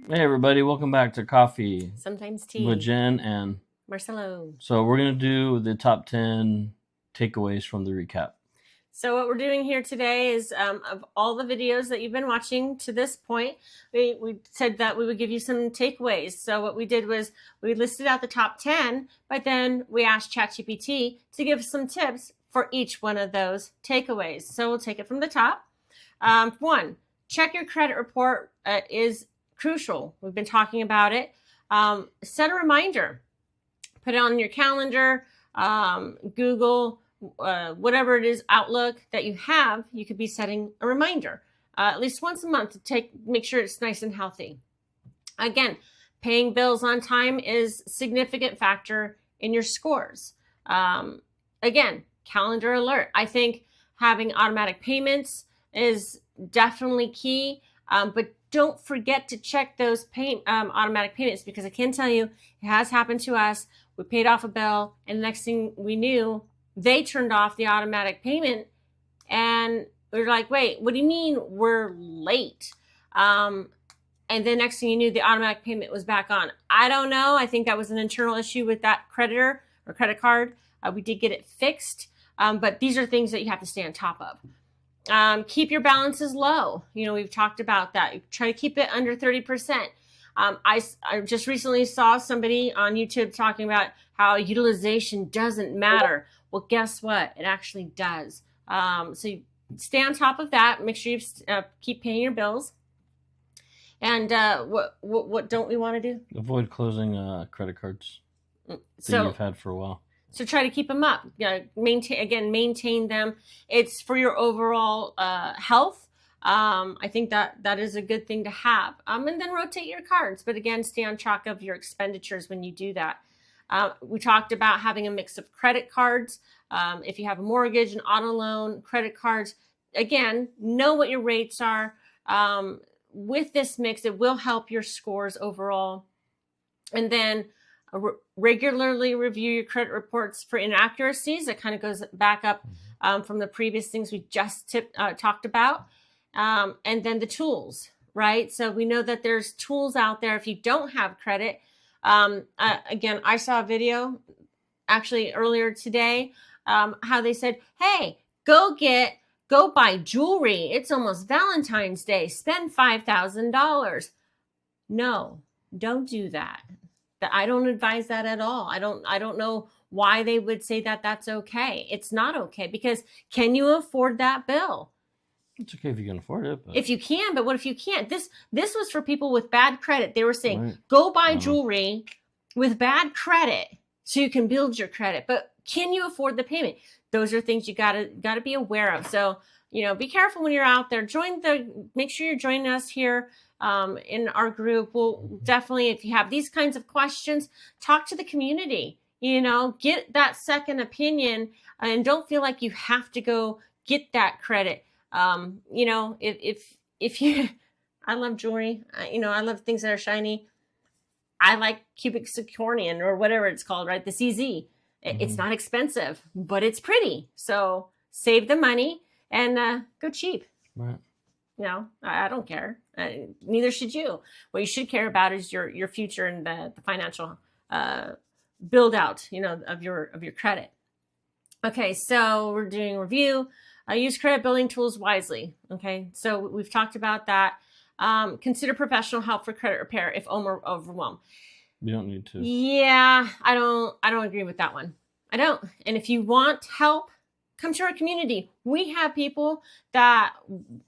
Hey everybody, welcome back to Coffee Sometimes Tea. with Jen and Marcelo. So we're going to do the top 10 takeaways from the recap. So what we're doing here today is of all the videos that you've been watching to this point, we said that we would give you some takeaways. So what we did was we listed out the top 10, but then we asked ChatGPT to give some tips for each one of those takeaways. So we'll take it from the top. 1, check your credit report is crucial. We've been talking about it. Set a reminder. Put it on your calendar, Google, whatever it is, Outlook that you have, you could be setting a reminder at least once a month to make sure it's nice and healthy. Again, paying bills on time is a significant factor in your scores. Again, calendar alert. I think having automatic payments is definitely key, but don't forget to check those automatic payments, because I can tell you it has happened to us. We paid off a bill, and the next thing we knew, they turned off the automatic payment, and we were like, wait, what do you mean we're late? And then next thing you knew, the automatic payment was back on. I don't know. I think that was an internal issue with that creditor or credit card. We did get it fixed, but these are things that you have to stay on top of. Keep your balances low. We've talked about that. You try to keep it under 30%. I just recently saw somebody on YouTube talking about how utilization doesn't matter. Well, guess what? It actually does. So you stay on top of that. Make sure you keep paying your bills. And what don't we want to do? Avoid closing credit cards that you've had for a while. So try to keep them up. Maintain them. It's for your overall health. I think that is a good thing to have. And then rotate your cards. But again, stay on track of your expenditures when you do that. We talked about having a mix of credit cards. If you have a mortgage, an auto loan, credit cards, again, know what your rates are. With this mix, it will help your scores overall. And then regularly review your credit reports for inaccuracies. That kind of goes back up from the previous things we just talked about. And then the tools, right? So we know that there's tools out there if you don't have credit. Again, I saw a video actually earlier today, how they said, hey, go buy jewelry. It's almost Valentine's Day. Spend $5,000. No, don't do that. I don't advise that at all. I don't know why they would say that that's okay. It's not okay, because can you afford that bill? It's okay if you can afford it. If you can, but what if you can't? This was for people with bad credit. They were saying, right, go buy jewelry with bad credit so you can build your credit. But can you afford the payment? Those are things you gotta be aware of. So, be careful when you're out there. Make sure you're joining us here in our group. We'll definitely, if you have these kinds of questions, talk to the community. Get that second opinion, and don't feel like you have to go get that credit. If you, I love jewelry, I love things that are shiny. I like cubic zirconium or whatever it's called, right? The CZ. It's not expensive, but it's pretty. So save the money and go cheap. Right. I don't care. Neither should you. What you should care about is your future and the financial build out, of your credit. Okay, so we're doing a review. Use credit building tools wisely. Okay, so we've talked about that. Consider professional help for credit repair if overwhelmed. You don't need to. Yeah, I don't agree with that one. I don't. And if you want help, come to our community. We have people that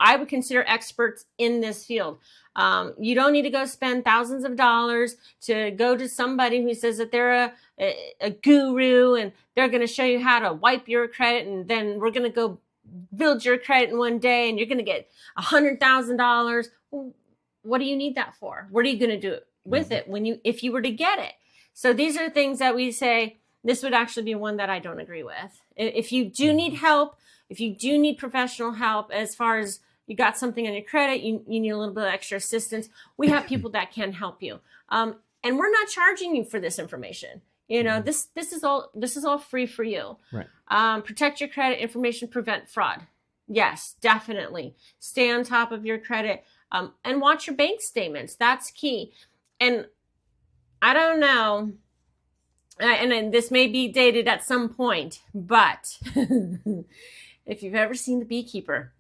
I would consider experts in this field. You don't need to go spend thousands of dollars to go to somebody who says that they're a guru and they're going to show you how to wipe your credit, and then we're going to go build your credit in one day and you're going to get $100,000. Well, what do you need that for? What are you going to do with it if you were to get it? So these are things that we say, this would actually be one that I don't agree with. If you do need help, if you do need professional help, as far as you got something on your credit, you need a little bit of extra assistance, we have people that can help you. And we're not charging you for this information. This is all free for you. Right. Protect your credit information, prevent fraud. Yes, definitely. Stay on top of your credit. And watch your bank statements. That's key. And I don't know, and this may be dated at some point, but if you've ever seen The Beekeeper,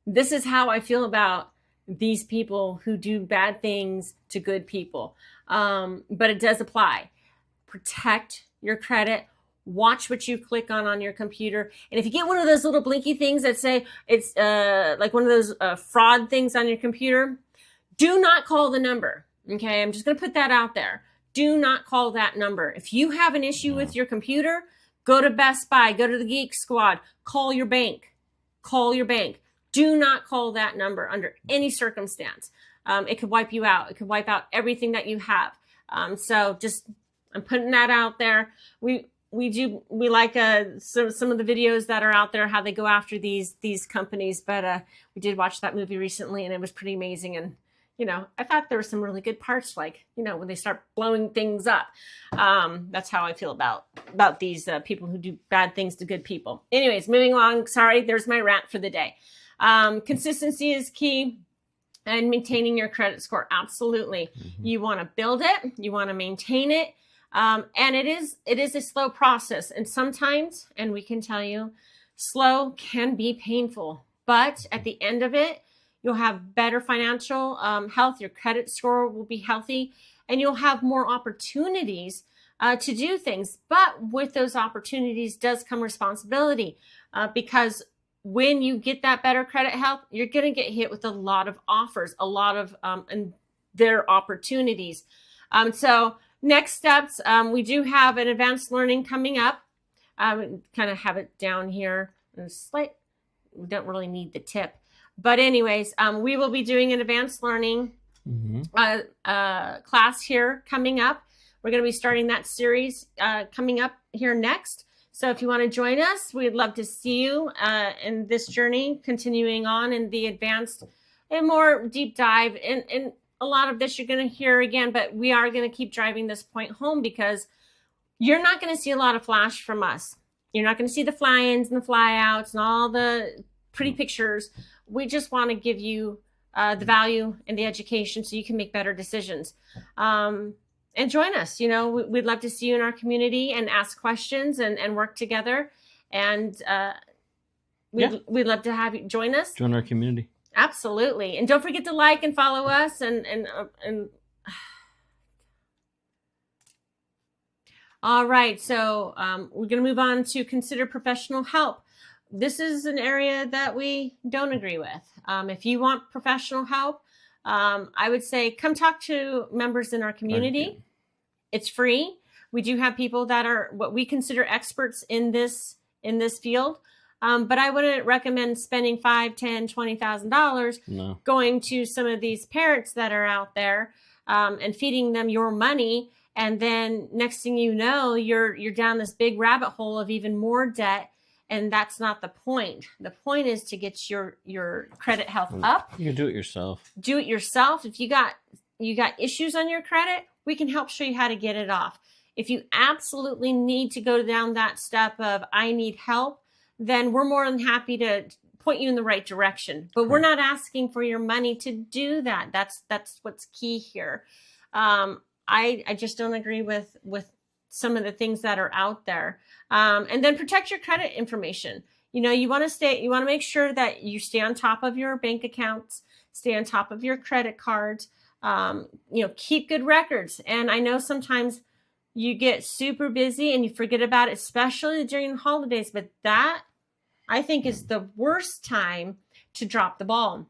this is how I feel about these people who do bad things to good people. But it does apply. Protect your credit. Watch what you click on your computer. And if you get one of those little blinky things that say it's like one of those fraud things on your computer, do not call the number. Okay, I'm just going to put that out there. Do not call that number. If you have an issue with your computer, go to Best Buy, go to the Geek Squad, call your bank. Call your bank. Do not call that number under any circumstance. It could wipe you out. It could wipe out everything that you have. So just, I'm putting that out there. We like some of the videos that are out there, how they go after these companies. But we did watch that movie recently, and it was pretty amazing. And I thought there were some really good parts, like when they start blowing things up. That's how I feel about these people who do bad things to good people. Anyways, moving along. Sorry, there's my rant for the day. Consistency is key. And maintaining your credit score, absolutely. Mm-hmm. You want to build it, you want to maintain it, and it is a slow process. And sometimes, and we can tell you, slow can be painful. But at the end of it, you'll have better financial health. Your credit score will be healthy, and you'll have more opportunities to do things. But with those opportunities does come responsibility, because when you get that better credit health, you're going to get hit with a lot of offers, a lot of and their opportunities. So next steps, we do have an advanced learning coming up. Kind of have it down here. We don't really need the tip. But anyways, we will be doing an advanced learning class here coming up. We're going to be starting that series coming up here next. So if you want to join us, we'd love to see you in this journey, continuing on in the advanced and more deep dive. And a lot of this you're going to hear again, but we are going to keep driving this point home, because you're not going to see a lot of flash from us. You're not going to see the fly-ins and the fly-outs and all the pretty pictures. We just want to give you the value and the education so you can make better decisions. And join us. We'd love to see you in our community and ask questions and work together. And we'd love to have you join us. Join our community. Absolutely. And don't forget to like and follow us. And all right. So we're going to move on to consider professional help. This is an area that we don't agree with. If you want professional help, I would say come talk to members in our community. It's free. We do have people that are what we consider experts in this field. But I wouldn't recommend spending $5,000, $10,000, $20,000 going to some of these parents that are out there and feeding them your money. And then next thing you know, you're down this big rabbit hole of even more debt. And that's not the point. The point is to get your credit health up. You can do it yourself. Do it yourself. If you got issues on your credit, we can help show you how to get it off. If you absolutely need to go down that step of I need help, then we're more than happy to point you in the right direction. But we're not asking for your money to do that. That's what's key here. I just don't agree with some of the things that are out there. And then protect your credit information. You want to make sure that you stay on top of your bank accounts, stay on top of your credit cards, keep good records. And I know sometimes you get super busy and you forget about it, especially during the holidays, but that I think is the worst time to drop the ball.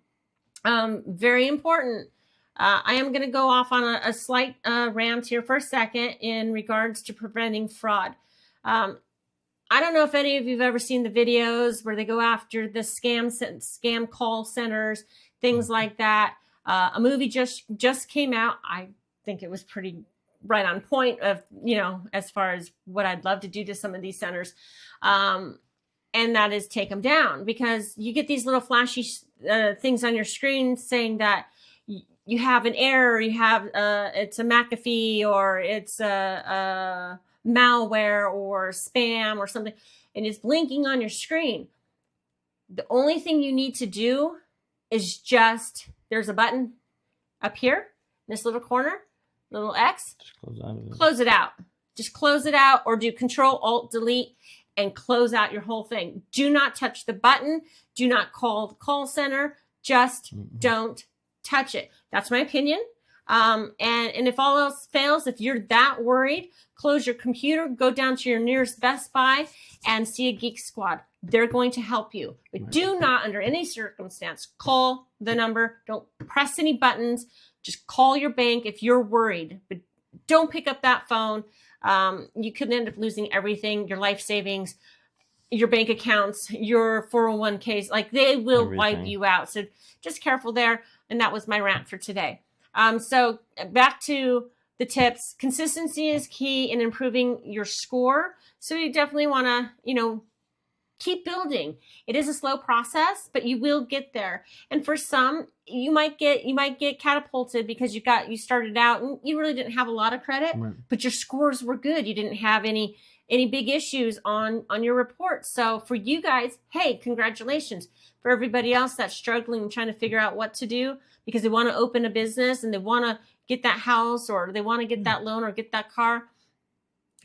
Very important. I am going to go off on a slight rant here for a second in regards to preventing fraud. I don't know if any of you have ever seen the videos where they go after the scam call centers, things like that. A movie just came out. I think it was pretty right on point of, as far as what I'd love to do to some of these centers. And that is take them down, because you get these little flashy things on your screen saying that you have an error, you have it's a McAfee, or it's a malware or spam or something, and it's blinking on your screen. The only thing you need to do is just, there's a button up here, in this little corner, little X. Just close out of it. Close it out. Just close it out, or do Control-Alt-Delete and close out your whole thing. Do not touch the button. Do not call the call center. Just don't touch it. That's my opinion. And if all else fails, if you're that worried, close your computer, go down to your nearest Best Buy and see a Geek Squad. They're going to help you. But do not, under any circumstance, call the number. Don't press any buttons. Just call your bank if you're worried. But don't pick up that phone. You could end up losing everything, your life savings, your bank accounts, your 401ks. Like, they will wipe you out. So just careful there. And that was my rant for today. So back to the tips. Consistency is key in improving your score. So you definitely want to, keep building. It is a slow process, but you will get there. And for some, you might get catapulted because you started out and you really didn't have a lot of credit, but your scores were good. You didn't have any big issues on your report. So for you guys, hey, congratulations. For everybody else that's struggling and trying to figure out what to do because they want to open a business and they want to get that house or they want to get that loan or get that car,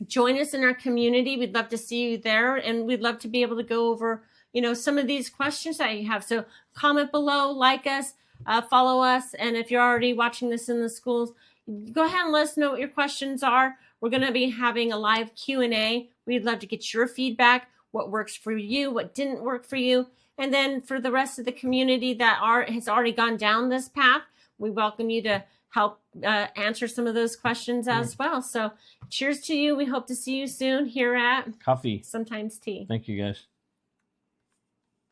join us in our community. We'd love to see you there, and we'd love to be able to go over, some of these questions that you have. So comment below, like us, follow us, and if you're already watching this in the schools, go ahead and let us know what your questions are. We're going to be having a live Q&A. We'd love to get your feedback, what works for you, what didn't work for you, and then for the rest of the community that has already gone down this path, we welcome you to help answer some of those questions as well. So cheers to you. We hope to see you soon here at Coffee Sometimes Tea. Thank you, guys.